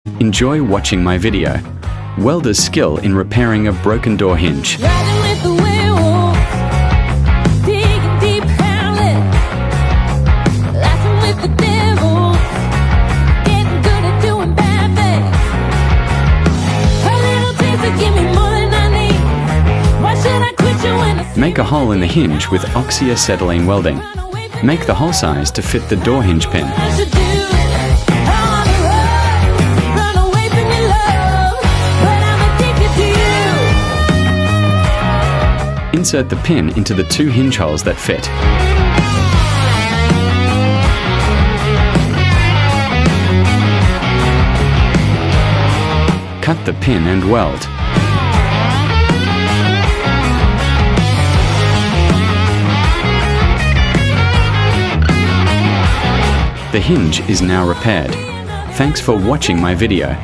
Enjoy watching my video. Welder's skill in repairing a broken door hinge. Riding with the werewolves, digging deep, howling, laughing with the devil, getting good at doing bad things. A little taste will give me more than I need. Why should I quit you when I Make a hole in the hinge with oxyacetylene welding. Make the hole size to fit the door hinge pin. I should do? I wanna run away from your love, but I'm addicted to you. Insert the pin into the 2 hinge holes that fit. Cut the pin and weld. The hinge is now repaired. Thanks for watching my video.